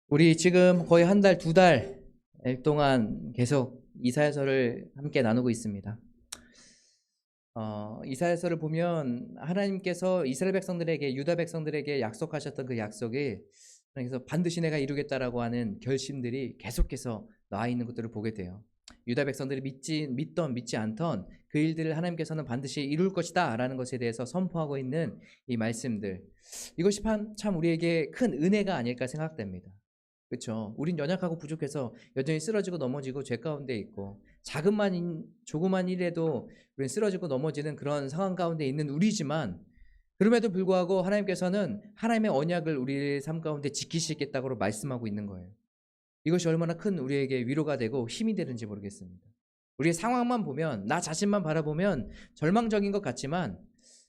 우리 지금 거의 한 달, 두 달 동안 계속 이사야서를 함께 나누고 있습니다. 이사야서를 보면 하나님께서 이스라엘 백성들에게, 유다 백성들에게 약속하셨던 그 약속이, 그래서 반드시 내가 이루겠다라고 하는 결심들이 계속해서 나와 있는 것들을 보게 돼요. 유다 백성들이 믿던 믿지 않던 그 일들을 하나님께서는 반드시 이룰 것이다 라는 것에 대해서 선포하고 있는 이 말씀들, 이것이 참 우리에게 큰 은혜가 아닐까 생각됩니다. 그렇죠. 우린 연약하고 부족해서 여전히 쓰러지고 넘어지고 죄 가운데 있고, 조그만 일에도 우린 쓰러지고 넘어지는 그런 상황 가운데 있는 우리지만, 그럼에도 불구하고 하나님께서는 하나님의 언약을 우리 삶 가운데 지키시겠다고 말씀하고 있는 거예요. 이것이 얼마나 큰 우리에게 위로가 되고 힘이 되는지 모르겠습니다. 우리의 상황만 보면, 나 자신만 바라보면 절망적인 것 같지만,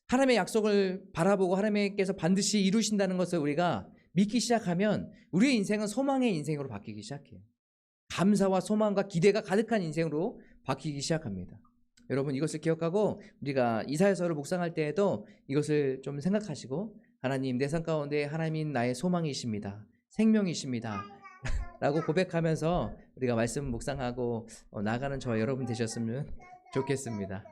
하나님의 약속을 바라보고 하나님께서 반드시 이루신다는 것을 우리가 믿기 시작하면 우리의 인생은 소망의 인생으로 바뀌기 시작해요. 감사와 소망과 기대가 가득한 인생으로 바뀌기 시작합니다. 여러분, 이것을 기억하고 우리가 이사야서를 묵상할 때에도 이것을 좀 생각하시고, 하나님, 내 삶 가운데 하나님인 나의 소망이십니다, 생명이십니다 라고 고백하면서 우리가 말씀 묵상하고 나가는 저와 여러분 되셨으면 좋겠습니다.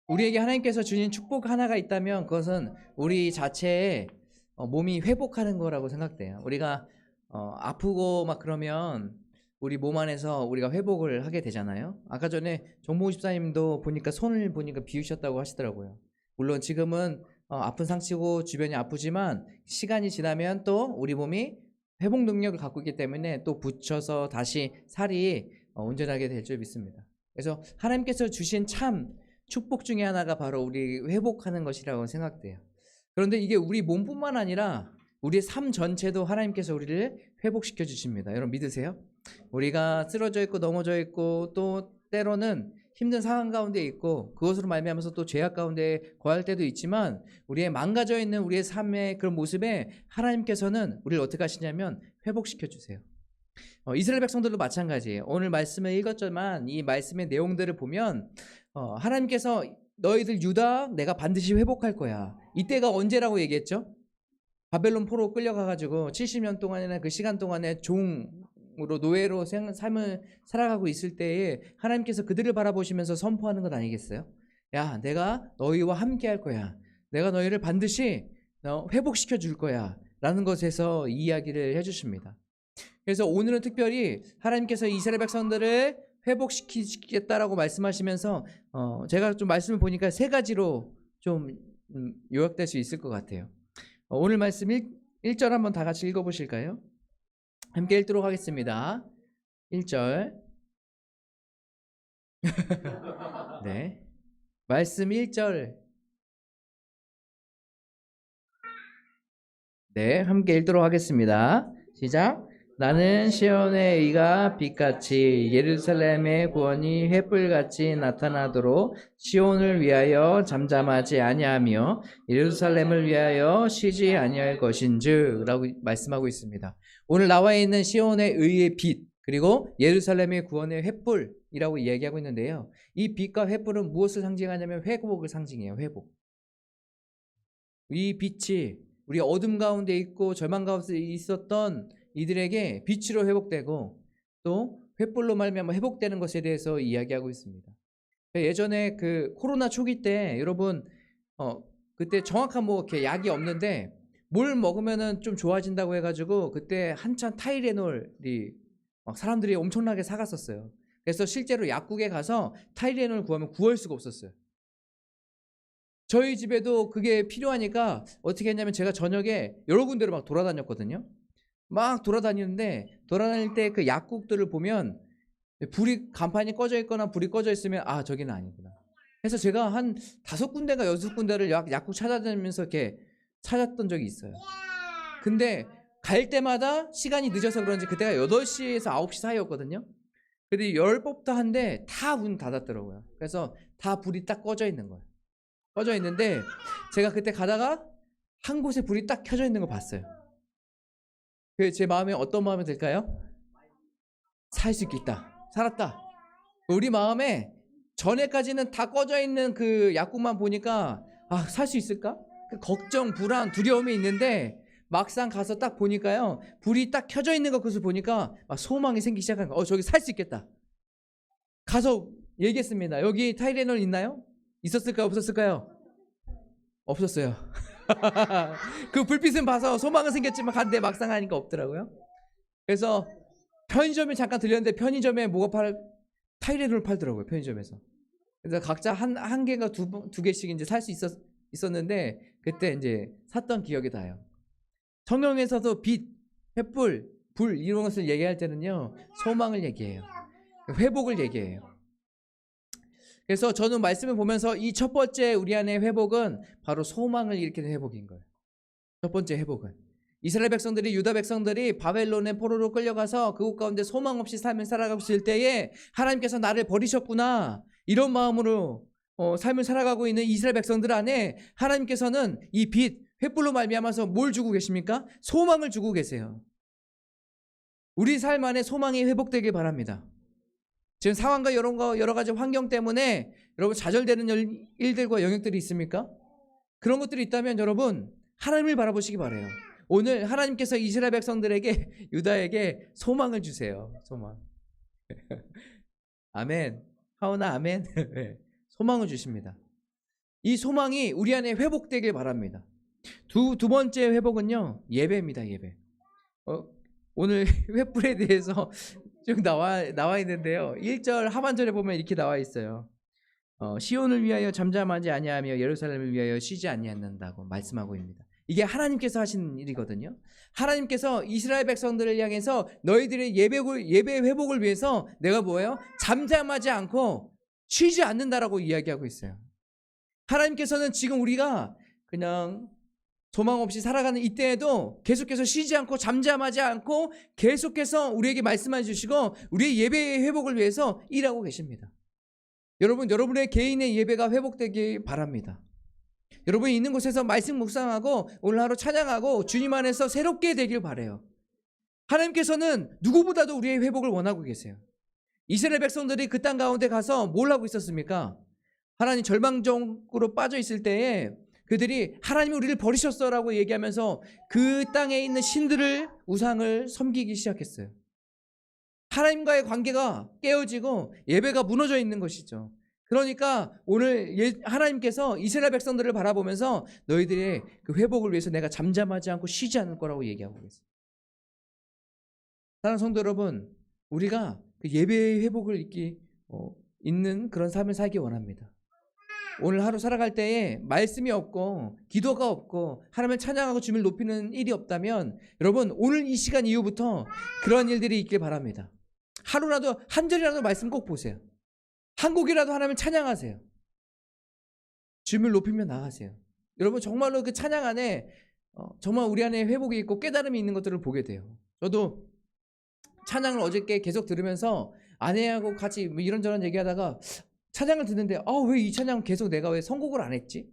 우리에게 하나님께서 주신 축복 하나가 있다면 그것은 우리 자체의 몸이 회복하는 거라고 생각돼요. 우리가 아프고 막 그러면 우리 몸 안에서 우리가 회복을 하게 되잖아요. 아까 전에 정모 집사님도 보니까 손을 보니까 비우셨다고 하시더라고요. 물론 지금은 아픈 상치고 주변이 아프지만, 시간이 지나면 또 우리 몸이 회복 능력을 갖고 있기 때문에 또 붙여서 다시 살이 온전하게 될 줄 믿습니다. 그래서 하나님께서 주신 참 축복 중에 하나가 바로 우리 회복하는 것이라고 생각돼요. 그런데 이게 우리 몸뿐만 아니라 우리의 삶 전체도 하나님께서 우리를 회복시켜 주십니다. 여러분 믿으세요? 우리가 쓰러져 있고 넘어져 있고, 또 때로는 힘든 상황 가운데 있고, 그것으로 말미암아서 또 죄악 가운데 거할 때도 있지만, 우리의 망가져 있는 우리의 삶의 그런 모습에 하나님께서는 우리를 어떻게 하시냐면 회복시켜 주세요. 이스라엘 백성들도 마찬가지예요. 오늘 말씀을 읽었지만 이 말씀의 내용들을 보면 하나님께서 너희들 유다 내가 반드시 회복할 거야. 이때가 언제라고 얘기했죠? 바벨론 포로 끌려가가지고 70년 동안이나 그 시간 동안에 종으로 노예로 삶을 살아가고 있을 때에 하나님께서 그들을 바라보시면서 선포하는 것 아니겠어요? 야, 내가 너희와 함께 할 거야. 내가 너희를 반드시 회복시켜 줄 거야 라는 것에서 이야기를 해주십니다. 그래서 오늘은 특별히 하나님께서 이스라엘 백성들을 회복시키겠다라고 말씀하시면서 제가 좀 말씀을 보니까 세 가지로 좀 요약될 수 있을 것 같아요. 오늘 말씀 1절 한번 다 같이 읽어보실까요? 함께 읽도록 하겠습니다. 1절. 네. 말씀 1절. 네, 함께 읽도록 하겠습니다. 시작. 나는 시온의 의가 빛같이 예루살렘의 구원이 횃불같이 나타나도록 시온을 위하여 잠잠하지 아니하며 예루살렘을 위하여 쉬지 아니할 것인즉 라고 말씀하고 있습니다. 오늘 나와 있는 시온의 의의 빛, 그리고 예루살렘의 구원의 횃불이라고 이야기하고 있는데요, 이 빛과 횃불은 무엇을 상징하냐면 회복을 상징해요. 회복. 이 빛이 우리 어둠 가운데 있고 절망 가운데 있었던 이들에게 빛으로 회복되고, 또 횃불로 말미암아 회복되는 것에 대해서 이야기하고 있습니다. 예전에 그 코로나 초기 때 여러분 그때 정확한 뭐 이렇게 약이 없는데 뭘 먹으면은 좀 좋아진다고 해가지고 그때 한참 타이레놀이 막 사람들이 엄청나게 사갔었어요. 그래서 실제로 약국에 가서 타이레놀 구하면 구할 수가 없었어요. 저희 집에도 그게 필요하니까 어떻게 했냐면 제가 저녁에 여러 군데로 막 돌아다녔거든요. 막 돌아다니는데, 돌아다닐 때 그 약국들을 보면 간판이 꺼져 있거나 불이 꺼져 있으면 저기는 아니구나. 그래서 제가 한 5군데가 6군데를 약국 찾아다니면서 이렇게 찾았던 적이 있어요. 근데 갈 때마다 시간이 늦어서 그런지 그때가 8시에서 9시 사이였거든요. 근데 10법도 한데 다 문 닫았더라고요. 그래서 다 불이 딱 꺼져 있는 거예요. 꺼져 있는데 제가 그때 가다가 한 곳에 불이 딱 켜져 있는 거 봤어요. 제 마음에 어떤 마음이 들까요? 살 수 있겠다. 살았다. 우리 마음에 전에까지는 다 꺼져 있는 그 약국만 보니까 살 수 있을까? 그 걱정, 불안, 두려움이 있는데 막상 가서 딱 보니까요, 불이 딱 켜져 있는 것을 보니까 막 소망이 생기기 시작한 거예요. 저기 살 수 있겠다. 가서 얘기했습니다. 여기 타이레놀 있나요? 있었을까요? 없었을까요? 없었어요. 그 불빛은 봐서 소망은 생겼지만 갔는데 막상 하니까 없더라고요. 그래서 편의점에 잠깐 들렸는데 편의점에 타이레놀 팔더라고요. 편의점에서. 그래서 각자 한 개가 두 개씩 이제 살 수 있었는데 그때 이제 샀던 기억이 나요. 성경에서도 빛, 횃불, 불 이런 것을 얘기할 때는요, 소망을 얘기해요. 회복을 얘기해요. 그래서 저는 말씀을 보면서 이 첫 번째 우리 안의 회복은 바로 소망을 일으키는 회복인 거예요. 첫 번째 회복은 이스라엘 백성들이, 유다 백성들이 바벨론의 포로로 끌려가서 그곳 가운데 소망 없이 삶을 살아가고 있을 때에 하나님께서 나를 버리셨구나, 이런 마음으로 삶을 살아가고 있는 이스라엘 백성들 안에 하나님께서는 이 빛, 횃불로 말미암아서 뭘 주고 계십니까? 소망을 주고 계세요. 우리 삶 안에 소망이 회복되길 바랍니다. 지금 상황과 여러 가지 환경 때문에 여러분 좌절되는 일들과 영역들이 있습니까? 그런 것들이 있다면 여러분 하나님을 바라보시기 바라요. 오늘 하나님께서 이스라엘 백성들에게, 유다에게 소망을 주세요. 소망. 아멘. 하오나 아멘. 소망을 주십니다. 이 소망이 우리 안에 회복되길 바랍니다. 두 번째 회복은요, 예배입니다. 예배. 오늘 횃불에 대해서 쭉 나와 있는데요. 1절 하반절에 보면 이렇게 나와 있어요. 시온을 위하여 잠잠하지 아니하며 예루살렘을 위하여 쉬지 아니하는다고 말씀하고 있습니다. 이게 하나님께서 하신 일이거든요. 하나님께서 이스라엘 백성들을 향해서 너희들의 예배 회복을 위해서 내가 뭐예요? 잠잠하지 않고 쉬지 않는다라고 이야기하고 있어요. 하나님께서는 지금 우리가 그냥 소망 없이 살아가는 이때에도 계속해서 쉬지 않고 잠잠하지 않고 계속해서 우리에게 말씀해 주시고 우리의 예배의 회복을 위해서 일하고 계십니다. 여러분의 개인의 예배가 회복되길 바랍니다. 여러분이 있는 곳에서 말씀 묵상하고 오늘 하루 찬양하고 주님 안에서 새롭게 되길 바라요. 하나님께서는 누구보다도 우리의 회복을 원하고 계세요. 이스라엘 백성들이 그 땅 가운데 가서 뭘 하고 있었습니까? 하나님 절망적으로 빠져 있을 때에 그들이 하나님이 우리를 버리셨어라고 얘기하면서 그 땅에 있는 신들을, 우상을 섬기기 시작했어요. 하나님과의 관계가 깨어지고 예배가 무너져 있는 것이죠. 그러니까 오늘 하나님께서 이스라엘 백성들을 바라보면서 너희들의 그 회복을 위해서 내가 잠잠하지 않고 쉬지 않을 거라고 얘기하고 계세요. 사랑하는 성도 여러분, 우리가 그 예배의 회복을 있는 그런 삶을 살기 원합니다. 오늘 하루 살아갈 때에 말씀이 없고 기도가 없고 하나님을 찬양하고 주님을 높이는 일이 없다면 여러분 오늘 이 시간 이후부터 그런 일들이 있길 바랍니다. 하루라도 한 절이라도 말씀 꼭 보세요. 한 곡이라도 하나님을 찬양하세요. 주님을 높이며 나가세요. 여러분 정말로 그 찬양 안에 정말 우리 안에 회복이 있고 깨달음이 있는 것들을 보게 돼요. 저도 찬양을 어저께 계속 들으면서 아내하고 같이 뭐 이런저런 얘기하다가 찬양을 듣는데 왜 이 찬양 계속 내가 왜 선곡을 안 했지?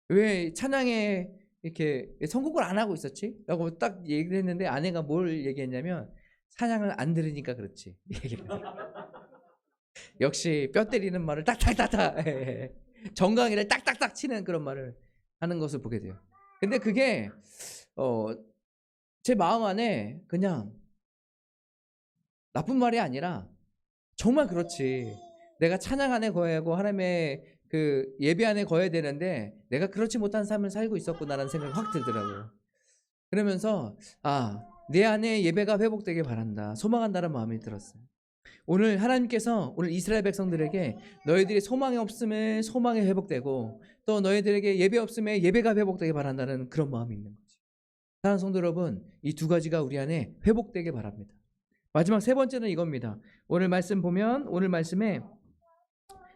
왜 찬양에 이렇게 선곡을 안 하고 있었지? 라고 딱 얘기를 했는데 아내가 뭘 얘기했냐면 찬양을 안 들으니까 그렇지. 역시 뼈 때리는 말을 딱딱딱딱 정강이를 딱딱딱 치는 그런 말을 하는 것을 보게 돼요. 근데 그게 제 마음 안에 그냥 나쁜 말이 아니라 정말 그렇지. 내가 찬양 안에 거해야 하고 하나님의 그 예배 안에 거해야 되는데 내가 그렇지 못한 삶을 살고 있었구나라는 생각이 확 들더라고요. 그러면서 내 안에 예배가 회복되길 바란다, 소망한다는 마음이 들었어요. 오늘 하나님께서 오늘 이스라엘 백성들에게 너희들이 소망이 없음에 소망이 회복되고 또 너희들에게 예배 없음에 예배가 회복되길 바란다는 그런 마음이 있는 거죠. 사랑하는 성도 여러분, 이 두 가지가 우리 안에 회복되길 바랍니다. 마지막 세 번째는 이겁니다. 오늘 말씀 보면 오늘 말씀에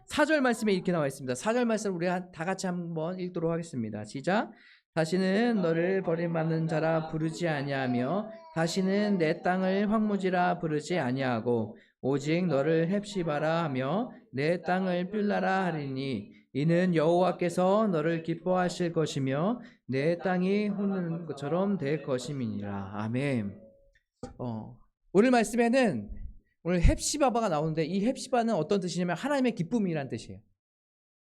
4절 말씀에 이렇게 나와 있습니다. 4절 말씀 우리 다 같이 한번 읽도록 하겠습니다. 시작. 다시는 너를 버림받는 자라 부르지 아니하며 다시는 내 땅을 황무지라 부르지 아니하고 오직 너를 헵시바라 하며 내 땅을 필라라 하리니 이는 여호와께서 너를 기뻐하실 것이며 내 땅이 흐르는 것처럼 될 것임이니라. 아멘. 오늘 말씀에는 오늘 헵시바가 나오는데 이 헵시바는 어떤 뜻이냐면 하나님의 기쁨이라는 뜻이에요.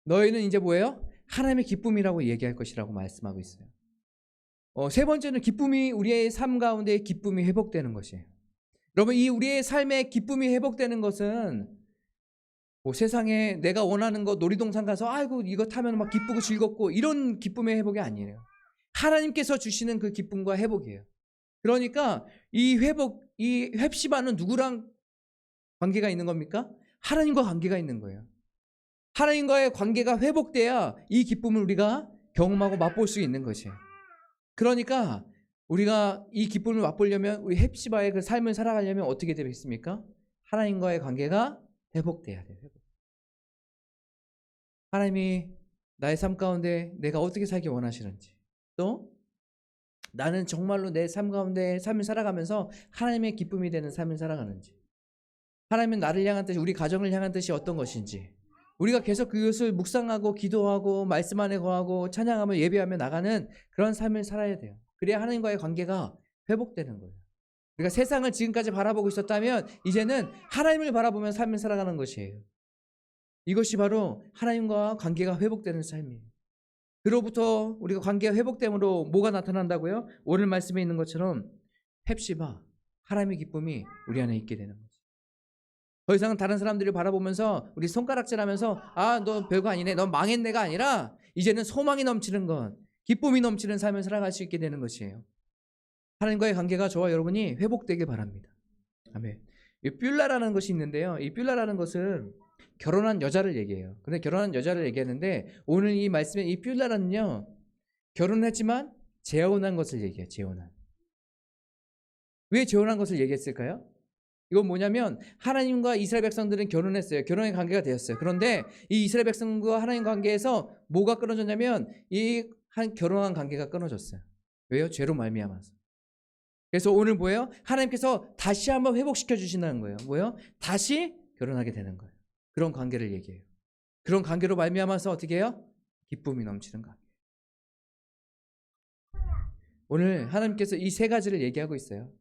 너희는 이제 뭐예요? 하나님의 기쁨이라고 얘기할 것이라고 말씀하고 있어요. 세 번째는 기쁨이 우리의 삶 가운데 기쁨이 회복되는 것이에요. 여러분, 이 우리의 삶의 기쁨이 회복되는 것은 뭐 세상에 내가 원하는 거 놀이동산 가서 아이고 이거 타면 막 기쁘고 즐겁고 이런 기쁨의 회복이 아니에요. 하나님께서 주시는 그 기쁨과 회복이에요. 그러니까 이 회복, 이 헵시바는 누구랑 관계가 있는 겁니까? 하나님과 관계가 있는 거예요. 하나님과의 관계가 회복돼야 이 기쁨을 우리가 경험하고 맛볼 수 있는 것이에요. 그러니까 우리가 이 기쁨을 맛보려면 우리 헵시바의 그 삶을 살아가려면 어떻게 되겠습니까? 하나님과의 관계가 회복돼야 돼요. 하나님이 나의 삶 가운데 내가 어떻게 살기 원하시는지, 또 나는 정말로 내 삶 가운데 삶을 살아가면서 하나님의 기쁨이 되는 삶을 살아가는지, 하나님은 나를 향한 뜻이, 우리 가정을 향한 뜻이 어떤 것인지, 우리가 계속 그것을 묵상하고 기도하고 말씀 안에 거하고 찬양하며 예배하며 나가는 그런 삶을 살아야 돼요. 그래야 하나님과의 관계가 회복되는 거예요. 우리가 세상을 지금까지 바라보고 있었다면 이제는 하나님을 바라보며 삶을 살아가는 것이에요. 이것이 바로 하나님과 관계가 회복되는 삶이에요. 그로부터 우리가 관계가 회복됨으로 뭐가 나타난다고요? 오늘 말씀에 있는 것처럼 헵시바, 하나님의 기쁨이 우리 안에 있게 되는 거죠. 더 이상 다른 사람들을 바라보면서 우리 손가락질하면서 아, 너 별거 아니네, 너 망했네가 아니라 이제는 소망이 넘치는 것, 기쁨이 넘치는 삶을 살아갈 수 있게 되는 것이에요. 하나님과의 관계가 저와 여러분이 회복되길 바랍니다. 아멘. 이 뷸라라는 것이 있는데요. 이 뷸라라는 것은 결혼한 여자를 얘기해요. 근데 결혼한 여자를 얘기하는데 오늘 이 말씀에 이 뷸라는요, 결혼했지만 재혼한 것을 얘기해요. 재혼한. 왜 재혼한 것을 얘기했을까요? 이건 뭐냐면 하나님과 이스라엘 백성들은 결혼했어요. 결혼의 관계가 되었어요. 그런데 이 이스라엘 백성과 하나님 관계에서 뭐가 끊어졌냐면 이 결혼한 관계가 끊어졌어요. 왜요? 죄로 말미암아서. 그래서 오늘 뭐예요? 하나님께서 다시 한번 회복시켜 주신다는 거예요. 뭐예요? 다시 결혼하게 되는 거예요. 그런 관계를 얘기해요. 그런 관계로 말미암아서 어떻게 해요? 기쁨이 넘치는 관계. 오늘 하나님께서 이 세 가지를 얘기하고 있어요.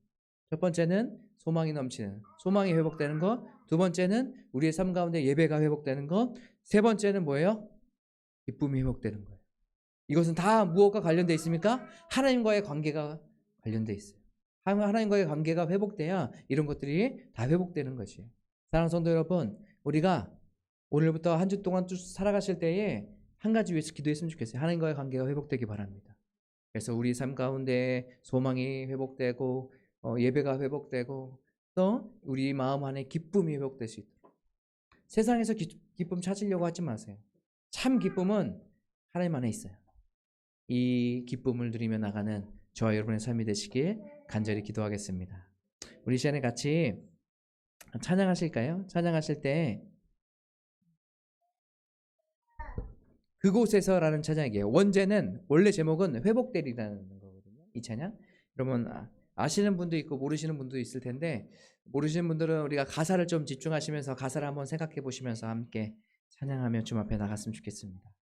첫 번째는 소망이 넘치는, 소망이 회복되는 것. 두 번째는 우리의 삶 가운데 예배가 회복되는 것. 세 번째는 뭐예요? 기쁨이 회복되는 거예요. 이것은 다 무엇과 관련되어 있습니까? 하나님과의 관계가 관련되어 있어요. 하나님과의 관계가 회복돼야 이런 것들이 다 회복되는 것이에요. 사랑하는 성도 여러분, 우리가 오늘부터 한 주 동안 쭉 살아가실 때에 한 가지 위해서 기도했으면 좋겠어요. 하나님과의 관계가 회복되기 바랍니다. 그래서 우리 삶 가운데 소망이 회복되고 예배가 회복되고 또 우리 마음 안에 기쁨이 회복될 수 있도록. 세상에서 기쁨 찾으려고 하지 마세요. 참 기쁨은 하나님 안에 있어요. 이 기쁨을 누리며 나가는 저와 여러분의 삶이 되시길 간절히 기도하겠습니다. 우리 시간에 같이 찬양하실까요? 찬양하실 때 그곳에서라는 찬양이에요. 원제는 원래 제목은 회복되리라는 거거든요. 이 찬양. 여러분 아시는 분도 있고 모르시는 분도 있을 텐데 모르시는 분들은 우리가 가사를 좀 집중하시면서 가사를 한번 생각해 보시면서 함께 찬양하며 주 앞에 나갔으면 좋겠습니다.